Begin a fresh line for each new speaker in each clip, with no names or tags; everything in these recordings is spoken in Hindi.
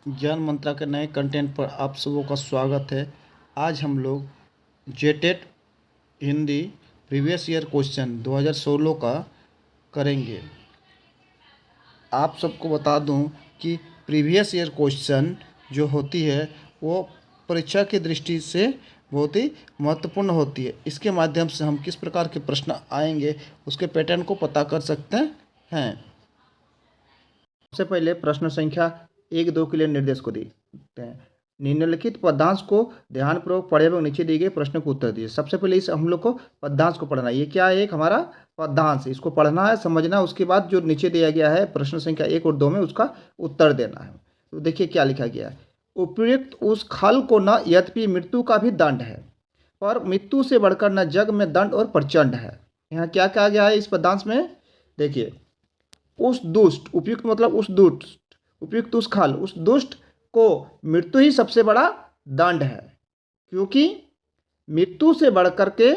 ज्ञान मंत्रा के नए कंटेंट पर आप सबों का स्वागत है। आज हम लोग JTET Hindi previous year question 2016 का करेंगे। आप सबको बता दूं कि प्रीवियस ईयर क्वेश्चन जो होती है वो परीक्षा की दृष्टि से बहुत ही महत्वपूर्ण होती है। इसके माध्यम से हम किस प्रकार के प्रश्न आएंगे उसके पैटर्न को पता कर सकते हैं। सबसे पहले प्रश्न संख्या 1-2 के लिए निर्देश को देखते हैं। निम्नलिखित पद्यांश को ध्यानपूर्वक पढ़े एवं नीचे दिए गए प्रश्न को उत्तर दिए। सबसे पहले इस हम लोग को पद्यांश को पढ़ना है। ये क्या है? एक हमारा पद्यांश, इसको पढ़ना है, समझना है। उसके बाद जो नीचे दिया गया है प्रश्न संख्या 1 और 2 में उसका उत्तर देना है। तो देखिए क्या लिखा गया है। उपयुक्त उस खल को न यद्यपि मृत्यु का भी दंड है, पर मृत्यु से बढ़कर न जग में दंड और प्रचंड है। यहाँ क्या कहा गया है इस पद्यांश में? देखिए, उस दुष्ट, उपयुक्त मतलब उस दुष्ट, उपयुक्त उस खल, उस दुष्ट को मृत्यु ही सबसे बड़ा दंड है, क्योंकि मृत्यु से बढ़कर के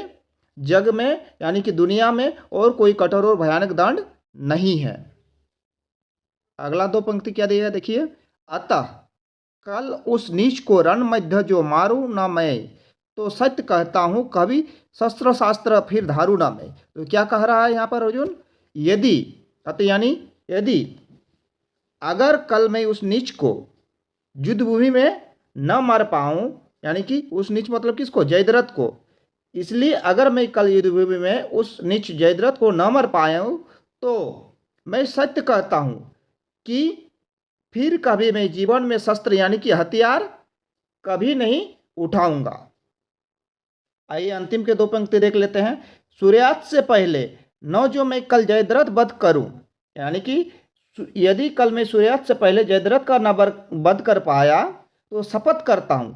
जग में यानी कि दुनिया में और कोई कठोर और भयानक दंड नहीं है। अगला दो पंक्ति क्या दिया है देखिए। अतः कल उस नीच को रण मध्य जो मारू न मैं, तो सत्य कहता हूँ कभी शस्त्र शास्त्र फिर धारू न मैं। तो क्या कह रहा है यहाँ पर अर्जुन? यदि, अतः यानी यदि, अगर कल मैं उस नीच को युद्ध भूमि में न मार पाऊं, यानी कि उस नीच मतलब किसको? जयद्रथ को। इसलिए अगर मैं कल युद्ध भूमि में उस नीच जयद्रथ को न मार पाया हूं, तो मैं सत्य कहता हूं कि फिर कभी मैं जीवन में शस्त्र यानी कि हथियार कभी नहीं उठाऊंगा। आइए अंतिम के दो पंक्ति देख लेते हैं। सूर्यास्त से पहले न जो मैं कल जयद्रथ वध करूं, यानी कि यदि कल मैं सूर्यास्त से पहले जयद्रथ का न वध कर पाया तो शपथ करता हूं,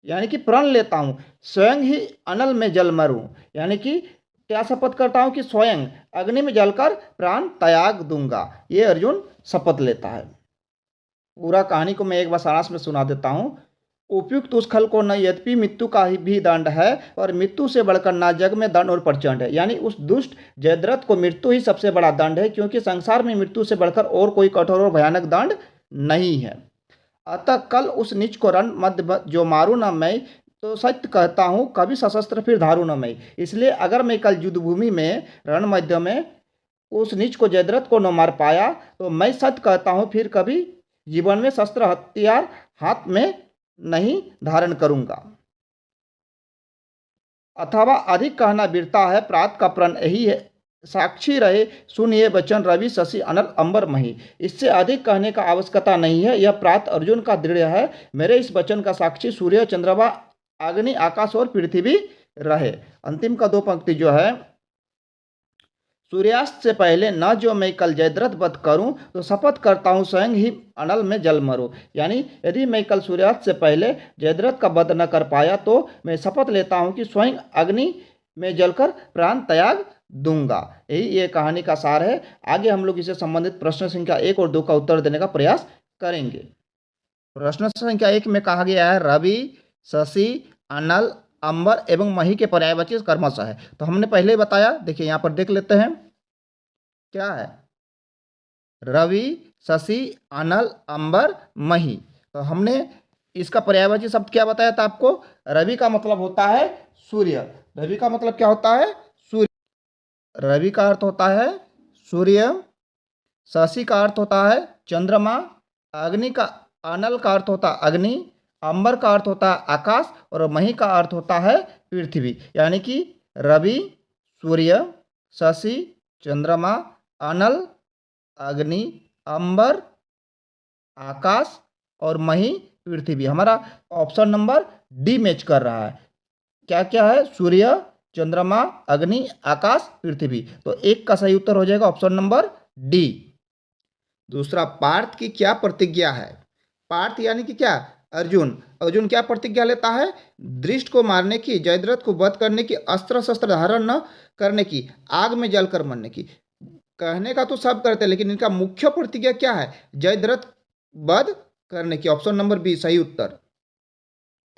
यानी कि प्रण लेता हूं, स्वयं ही अनल में जल मरूं। यानी कि क्या शपथ करता हूं? कि स्वयं अग्नि में जलकर प्राण त्याग दूंगा। ये अर्जुन शपथ लेता है। पूरा कहानी को मैं एक बार सारांश में सुना देता हूं। उपयुक्त उस खल को न यद्यपि मृत्यु का भी दंड है, और मृत्यु से बढ़कर ना जग में दंड और प्रचंड है। यानी उस दुष्ट जयद्रथ को मृत्यु ही सबसे बड़ा दंड है, क्योंकि संसार में मृत्यु से बढ़कर और कोई कठोर और भयानक दंड नहीं है। अतः कल उस नीच को रण मध्य जो मारू न मैं, तो सत्य कहता हूँ कभी सशस्त्र फिर धारू न मैं। इसलिए अगर मैं कल युद्ध भूमि में रण मध्य में उस नीच को जयद्रथ को न मार पाया, तो मैं सत्य कहता हूँ फिर कभी जीवन में शस्त्र हथियार हाथ में नहीं धारण करूंगा। अथवा अधिक कहना वीरता है, प्रात का प्रण यही है, साक्षी रहे सुनिए वचन रवि शशि अनल अंबर मही। इससे अधिक कहने का आवश्यकता नहीं है। यह प्रात अर्जुन का दृढ़ है। मेरे इस वचन का साक्षी सूर्य चंद्रमा अग्नि आकाश और पृथ्वी रहे। अंतिम का दो पंक्ति जो है, सूर्यास्त से पहले न जो मैं कल जयद्रथ वध करूं, तो शपथ करता हूं स्वयं ही अनल में जल मरूं। यानी यदि मैं कल सूर्यास्त से पहले जयद्रथ का वध न कर पाया, तो मैं शपथ लेता हूं कि स्वयं अग्नि में जलकर प्राण त्याग दूंगा। यही ये कहानी का सार है। आगे हम लोग इसे संबंधित प्रश्न संख्या 1 और 2 का उत्तर देने का प्रयास करेंगे। प्रश्न संख्या 1 में कहा गया है रवि, शशि, अनल, अंबर एवं मही के पर्यायवाची कर्मश है। तो हमने पहले ही बताया, देखिए यहाँ पर देख लेते हैं क्या है। रवि, शशि, अनल, अंबर, मही। तो हमने इसका पर्यायवाची शब्द क्या बताया था आपको? रवि का मतलब होता है सूर्य। रवि का मतलब क्या होता है? सूर्य। रवि का अर्थ होता है सूर्य, शशि का अर्थ होता है चंद्रमा, अग्नि का, अनल का अर्थ होता है अग्नि, अंबर का अर्थ होता है आकाश, और मही का अर्थ होता है पृथ्वी। यानी कि रवि, सूर्य, शशि, चंद्रमा, अनल, अग्नि, अंबर, आकाश और मही पृथ्वी। हमारा ऑप्शन नंबर डी मैच कर रहा है। क्या क्या है? सूर्य, चंद्रमा, अग्नि, आकाश, पृथ्वी। तो एक का सही उत्तर हो जाएगा ऑप्शन नंबर डी। दूसरा, पार्थ की क्या प्रतिज्ञा है? पार्थ यानी कि क्या? अर्जुन। अर्जुन क्या प्रतिज्ञा लेता है? दृष्ट को मारने की, जयद्रथ को वध करने की, अस्त्र शस्त्र धारण न करने की, आग में जलकर मरने की। कहने का तो सब करते हैं, लेकिन इनका मुख्य प्रतिज्ञा क्या है? जयद्रथ वध करने की। ऑप्शन नंबर बी सही उत्तर।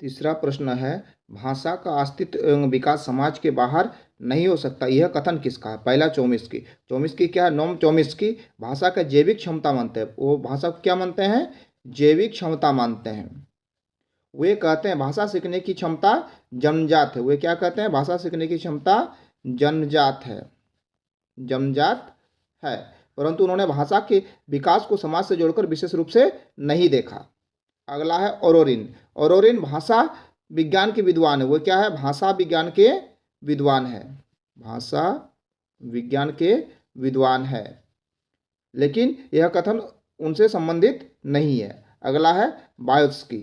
तीसरा प्रश्न है, भाषा का अस्तित्व एवं विकास समाज के बाहर नहीं हो सकता, यह कथन किसका है? पहला चोमिस्की। चोमिस्की क्या है? नोम चोमिस्की भाषा का जैविक क्षमता मानते हैं। वो भाषा को क्या मानते हैं?
जैविक क्षमता मानते हैं। वे कहते हैं भाषा सीखने की क्षमता जन्मजात है। वे क्या कहते हैं? भाषा सीखने की क्षमता जन्मजात है, जन्मजात है। परंतु उन्होंने भाषा के विकास को समाज से जोड़कर विशेष रूप से नहीं देखा। अगला है ओरोरिन। ओरोरिन भाषा विज्ञान के विद्वान है। वो क्या है? भाषा विज्ञान के विद्वान है, भाषा विज्ञान के विद्वान है, लेकिन यह कथन उनसे संबंधित नहीं है। अगला है बायोत्स्की।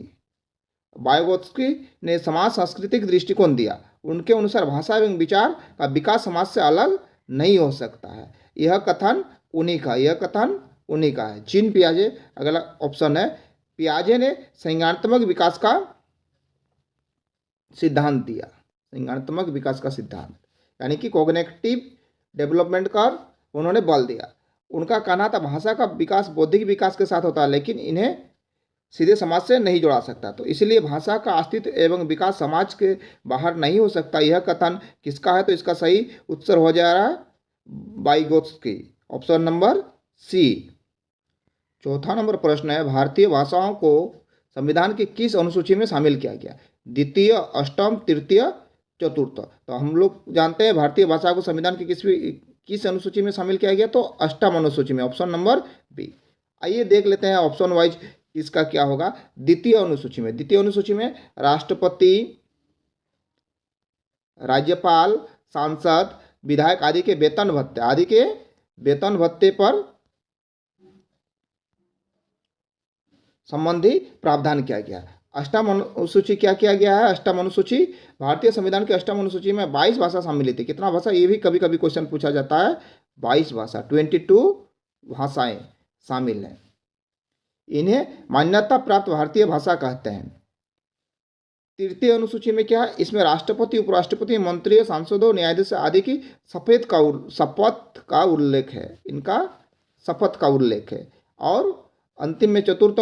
बायोत्स्की ने समाज सांस्कृतिक दृष्टिकोण दिया। उनके अनुसार भाषा एवं विचार का विकास समाज से अलग नहीं हो सकता है। यह कथन उन्हीं का, यह कथन उन्हीं का है, जीन पियाजे। अगला ऑप्शन है, पियाजे ने संज्ञानात्मक विकास का सिद्धांत दिया, संज्ञानात्मक विकास का सिद्धांत, यानी कि कॉग्निटिव डेवलपमेंट का उन्होंने बल दिया। उनका कहना था भाषा का विकास बौद्धिक विकास के साथ होता है, लेकिन इन्हें सीधे समाज से नहीं जोड़ा सकता, तो इसलिए भाषा का अस्तित्व एवं विकास समाज के बाहर नहीं हो सकता। यह कथन किसका है? तो इसका सही उत्तर हो जा रहा है बाइगोत्स्की, ऑप्शन नंबर सी। चौथा नंबर प्रश्न है, भारतीय भाषाओं को संविधान की किस अनुसूची में शामिल किया गया? द्वितीय, अष्टम, तृतीय, चतुर्थ। तो हम लोग जानते हैं भारतीय भाषा को संविधान की किस अनुसूची में शामिल किया गया? तो अष्टम अनुसूची में, ऑप्शन नंबर बी। आइए देख लेते हैं ऑप्शन वाइज इसका क्या होगा। द्वितीय अनुसूची में, द्वितीय अनुसूची में राष्ट्रपति, राज्यपाल, सांसद, विधायक आदि के वेतन भत्ते, आदि के वेतन भत्ते पर संबंधी प्रावधान किया गया। अष्टम अनुसूची क्या किया गया है? अष्टम अनुसूची, भारतीय संविधान की अष्टम अनुसूची में 22 भाषा सम्मिलित है। कितना भाषा? ये भी कभी कभी क्वेश्चन पूछा जाता है। 22 भाषा, 22 भाषाएं शामिल हैं। इन्हें मान्यता प्राप्त भारतीय भाषा कहते हैं। तृतीय अनुसूची में क्या है? इसमें राष्ट्रपति, उपराष्ट्रपति, मंत्री, सांसदों, न्यायाधीश आदि की शपथ का उल्लेख है, इनका शपथ का उल्लेख है। और अंतिम में चतुर्थ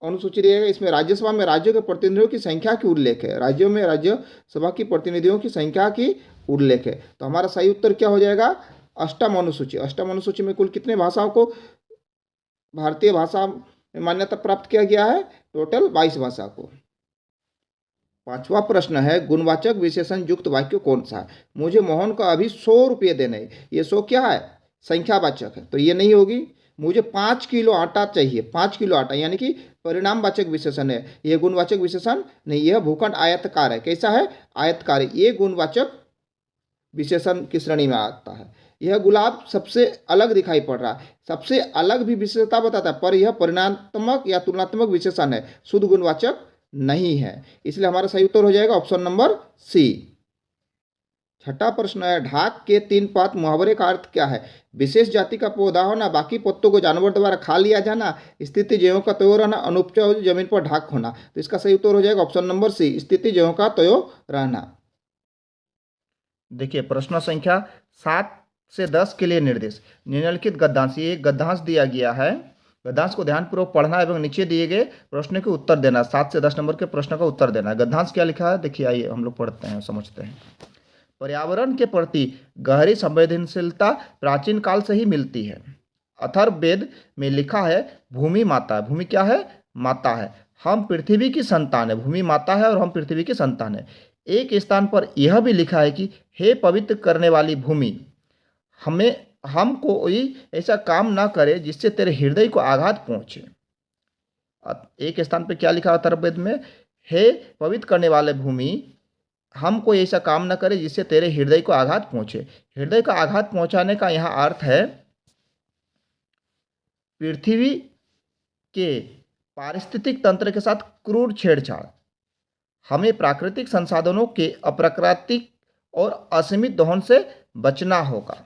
अनुसूची रहेगा, इसमें राज्यसभा में राज्यों के प्रतिनिधियों की संख्या की उल्लेख है, राज्यों में राज्यसभा की प्रतिनिधियों की संख्या की उल्लेख है। तो हमारा सही उत्तर क्या हो जाएगा? अष्टम अनुसूची। अष्टम अनुसूची में कुल कितने भाषाओं को भारतीय भाषा में मान्यता प्राप्त किया गया है? टोटल 22 भाषा को। पांचवा प्रश्न है, गुणवाचक विशेषण युक्त वाक्य कौन सा है? मुझे मोहन को अभी 100 रुपये देने। ये 100 क्या है? संख्यावाचक है, तो ये नहीं होगी। मुझे 5 किलो आटा चाहिए, 5 किलो आटा, यानी कि परिणामवाचक विशेषण है, यह गुणवाचक विशेषण नहीं। यह भूखंड आयताकार है। कैसा है? आयतकार है। ये गुणवाचक विशेषण की श्रेणी में आता है। यह गुलाब सबसे अलग दिखाई पड़ रहा है, सबसे अलग भी विशेषता बताता है, पर यह परिणामात्मक या तुलनात्मक विशेषण है, शुद्ध गुणवाचक नहीं है। इसलिए हमारा सही उत्तर हो जाएगा ऑप्शन नंबर सी। छठा प्रश्न है, ढाक के 3 पात मुहावरे का अर्थ क्या है? विशेष जाति का पौधा होना, बाकी पत्तों को जानवर द्वारा खा लिया जाना, स्थिति ज्यों का त्यों रहना, अनुपजाऊ जमीन पर ढाक होना। तो इसका सही उत्तर हो जाएगा ऑप्शन नंबर सी, स्थिति ज्यों का त्यों रहना। देखिए प्रश्न संख्या 7 से 10 के लिए निर्देश। निम्नलिखित गद्यांश, ये एक गद्यांश दिया गया है, गद्यांश को ध्यानपूर्वक पढ़ना एवं नीचे दिए गए प्रश्न के उत्तर देना। 7 से 10 नंबर के प्रश्न का उत्तर देना है। गद्यांश क्या लिखा है? देखिए आइए हम लोग पढ़ते हैं, समझते हैं। पर्यावरण के प्रति गहरी संवेदनशीलता प्राचीन काल से ही मिलती है। अथर्ववेद में लिखा है, भूमि माता है। भूमि क्या है? माता है। हम पृथ्वी की संतान है। भूमि माता है और हम पृथ्वी की संतान है। एक स्थान पर यह भी लिखा है कि हे पवित्र करने वाली भूमि, हम कोई ऐसा काम ना करे जिससे तेरे हृदय को आघात पहुंचे। एक स्थान पर क्या लिखा है अथर्ववेद में? हे पवित्र करने वाले भूमि, हम कोई ऐसा काम न करे जिससे तेरे हृदय को आघात पहुंचे। हृदय का आघात पहुंचाने का यहाँ अर्थ है पृथ्वी के पारिस्थितिक तंत्र के साथ क्रूर छेड़छाड़। हमें प्राकृतिक संसाधनों के अप्राकृतिक और असीमित दोहन से बचना होगा।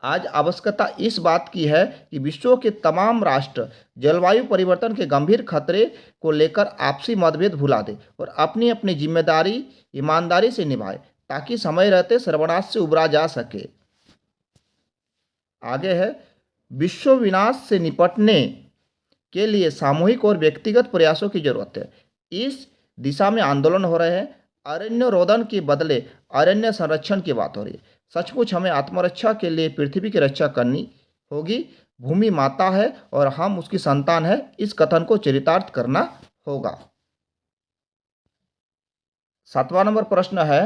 आज आवश्यकता इस बात की है कि विश्व के तमाम राष्ट्र जलवायु परिवर्तन के गंभीर खतरे को लेकर आपसी मतभेद भुला दें और अपनी अपनी जिम्मेदारी ईमानदारी से निभाएं, ताकि समय रहते सर्वनाश से उबरा जा सके। आगे है, विश्व विनाश से निपटने के लिए सामूहिक और व्यक्तिगत प्रयासों की जरूरत है। इस दिशा में आंदोलन हो रहे हैं। अरण्य रोदन के बदले अरण्य संरक्षण की बात हो रही है। सचमुच हमें आत्मरक्षा के लिए पृथ्वी की रक्षा करनी होगी। भूमि माता है और हम उसकी संतान है, इस कथन को चरितार्थ करना होगा। 7वां नंबर प्रश्न है,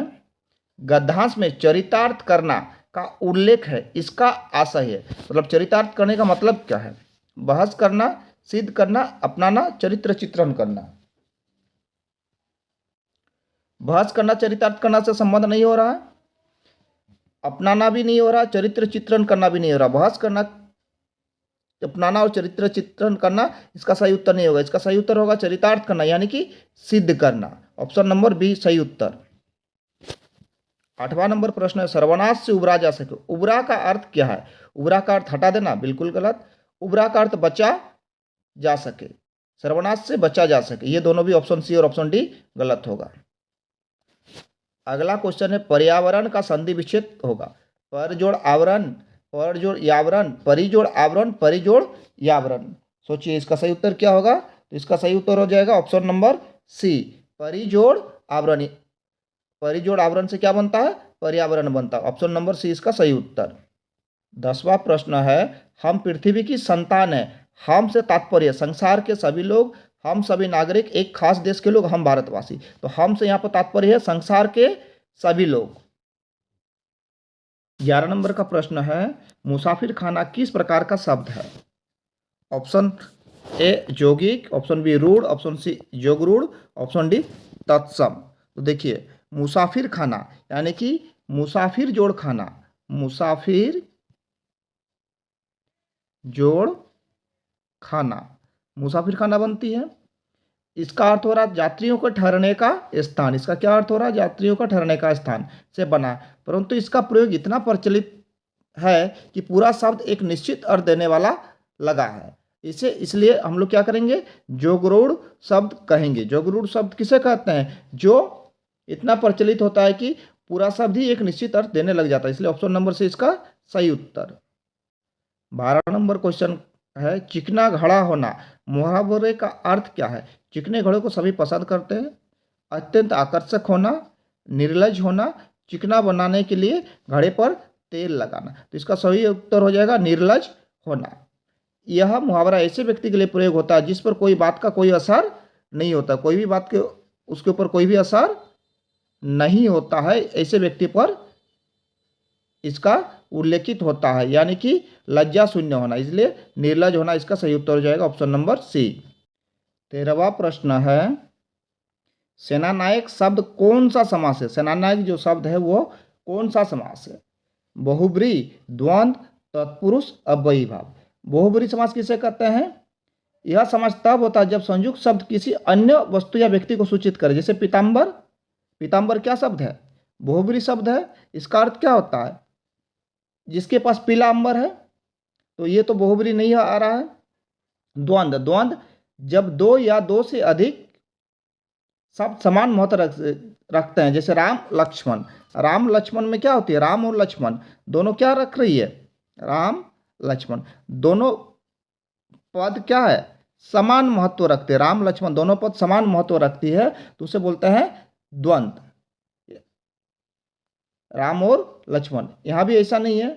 गद्यांश में चरितार्थ करना का उल्लेख है, इसका आशय है। मतलब चरितार्थ करने का मतलब क्या है? बहस करना, सिद्ध करना, अपनाना, चरित्र चित्रण करना। बहस करना चरितार्थ करना से संबंध नहीं हो रहा है, अपनाना भी नहीं हो रहा, चरित्र चित्रण करना भी नहीं हो रहा। बहस करना, अपनाना और चरित्र चित्रण करना, इसका सही उत्तर नहीं होगा। इसका सही उत्तर होगा चरितार्थ करना, यानी कि सिद्ध करना। ऑप्शन नंबर बी सही उत्तर। 8वां नंबर प्रश्न है, सर्वनाश से उबरा जा सके। उबरा का अर्थ क्या है? उबरा का अर्थ हटा देना, बिल्कुल गलत। उबरा का अर्थ बचा जा सके, सर्वनाश से बचा जा सके। ये दोनों भी ऑप्शन सी और ऑप्शन डी गलत होगा। अगला क्वेश्चन है, पर्यावरण का संधि विच्छेद होगा। पर जोड़ आवरण, पर जोड़ यावरण, परिजोड़ आवरण, परिजोड़ यावरण। सोचिए इसका सही उत्तर क्या होगा? तो इसका सही उत्तर हो जाएगा ऑप्शन नंबर सी, परिजोड़ आवरण। परिजोड़ आवरण से क्या बनता है? पर्यावरण बनता है। ऑप्शन नंबर सी इसका सही उत्तर। 10वां प्रश्न है, हम पृथ्वी की संतान है। हम से तात्पर्य संसार के सभी लोग, हम सभी नागरिक, एक खास देश के लोग, हम भारतवासी। तो हम से यहाँ पर तात्पर्य है संसार के सभी लोग। 11 नंबर का प्रश्न है, मुसाफिर खाना किस प्रकार का शब्द है? ऑप्शन ए यौगिक, ऑप्शन बी रूढ़, ऑप्शन सी योगरूढ़, ऑप्शन डी तत्सम। तो देखिए, मुसाफिर खाना यानी कि मुसाफिर जोड़ खाना, मुसाफिर जोड़ खाना, मुसाफिर खाना बनती है। इसका अर्थ हो रहा है यात्रियों को ठहरने का स्थान। इसका क्या अर्थ हो रहा है? यात्रियों का ठहरने का स्थान से बना है। परंतु इसका प्रयोग इतना प्रचलित है कि पूरा शब्द एक निश्चित अर्थ देने वाला लगा है। इसे इसलिए हम लोग क्या करेंगे? जोगरूढ़ शब्द कहेंगे। जोगरूढ़ शब्द किसे कहते हैं? जो इतना प्रचलित होता है कि पूरा शब्द ही एक निश्चित अर्थ देने लग जाता है। इसलिए ऑप्शन नंबर से इसका सही उत्तर। 12 नंबर क्वेश्चन है, चिकना घड़ा होना, मुहावरे का अर्थ क्या है? चिकने घड़े को सभी पसंद करते हैं, अत्यंत आकर्षक होना, निर्लज होना, चिकना बनाने के लिए घड़े पर तेल लगाना। तो इसका सही उत्तर हो जाएगा निर्लज होना। यह मुहावरा ऐसे व्यक्ति के लिए प्रयोग होता है जिस पर कोई बात का कोई असर नहीं होता, कोई भी बात के उसके ऊपर कोई भी असर नहीं होता है, ऐसे व्यक्ति पर इसका उल्लेखित होता है, यानी कि लज्जा शून्य होना। इसलिए निर्लज होना इसका सही उत्तर हो जाएगा ऑप्शन नंबर सी। 13वां प्रश्न है, सेनानायक शब्द कौन सा समास है? सेनानायक जो शब्द है वो कौन सा समास है? बहुब्री, द्वंद्व, तत्पुरुष, अव्ययीभाव। बहुब्री समास किसे कहते हैं? यह समास तब होता है जब संयुक्त शब्द किसी अन्य वस्तु या व्यक्ति को सूचित करे। जैसे पीताम्बर, पीताम्बर क्या शब्द है? बहुब्री शब्द है। इसका अर्थ क्या होता है? जिसके पास पीला अंबर है, तो ये तो बहुब्री नहीं आ रहा है। द्वंद्व, द्वंद्व जब दो या दो से अधिक शब्द समान महत्व रखते हैं। जैसे राम लक्ष्मण, राम लक्ष्मण में क्या होती है? राम और लक्ष्मण दोनों क्या रख रही है? राम लक्ष्मण दोनों पद क्या है? समान महत्व रखते हैं। राम लक्ष्मण दोनों पद समान महत्व रखती है, तो उसे बोलते हैं द्वंद्व, राम और लक्ष्मण। यहां भी ऐसा नहीं है।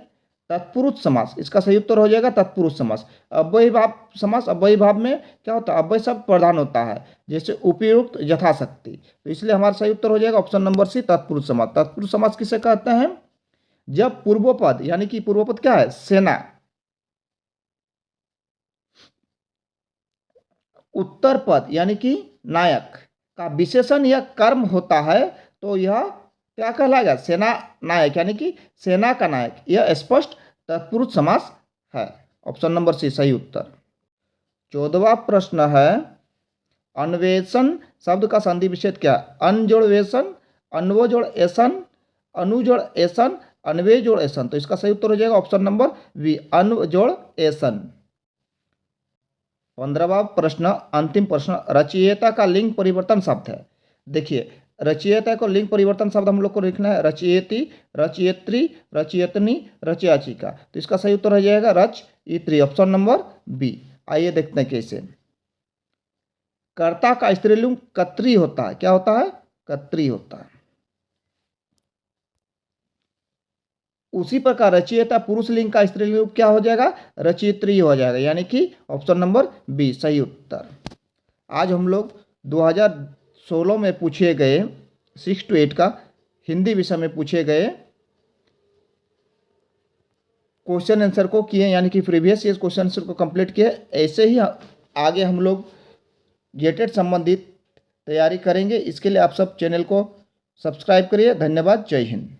तत्पुरुष समास, इसका सही उत्तर हो जाएगा तत्पुरुष समास। अव्ययीभाव समास, अव्ययीभाव में क्या होता है? अव्यय शब्द प्रधान होता है, जैसे उपयुक्त, यथाशक्ति। तो इसलिए हमारा सही उत्तर हो जाएगा ऑप्शन नंबर सी, तत्पुरुष समास। तत्पुरुष समास किसे कहते हैं? जब पूर्व पद, यानी कि पूर्व पद क्या है? सेना, उत्तर पद यानी कि नायक का विशेषण या कर्म होता है, तो यह क्या कहलाएगा? सेना नायक, यानी कि सेना का नायक। यह स्पष्ट तत्पुरुष समास है। ऑप्शन नंबर सी सही उत्तर। 14वां प्रश्न है, अन्वेषण शब्द का संधि विच्छेद क्या है? अन जोड़ वेशन, अनवो जोड़ एसन, अनु जोड़ एसन, अनवे जोड़ एसन। तो इसका सही उत्तर हो जाएगा ऑप्शन नंबर बी, अन जोड़ एसन। 15वां प्रश्न, अंतिम प्रश्न, रचयिता का लिंग परिवर्तन शब्द है। देखिए, रचयिता को लिंग परिवर्तन शब्द हम लोग को लिखना है रचयित्री, रचयित्री, रचयितनी, रचयाचिका। तो इसका सही उत्तर हो जाएगा रचयित्री, ऑप्शन नंबर बी। आइए देखते हैं कैसे। कर्ता का स्त्रीलिंग कत्री होता है। क्या होता है? कत्री होता है। उसी प्रकार रचयिता पुरुषलिंग का स्त्रीलिंग रूप क्या हो जाएगा, रचयित्री हो जाएगा, यानी कि ऑप्शन नंबर बी सही उत्तर। आज हम लोग 2016 में पूछे गए 6 to 8 का हिंदी विषय में पूछे गए क्वेश्चन आंसर को किए, यानी कि प्रीवियस ईयर क्वेश्चन आंसर को कंप्लीट किए। ऐसे ही आगे हम लोग जेटेड संबंधित तैयारी करेंगे। इसके लिए आप सब चैनल को सब्सक्राइब करिए। धन्यवाद। जय हिंद।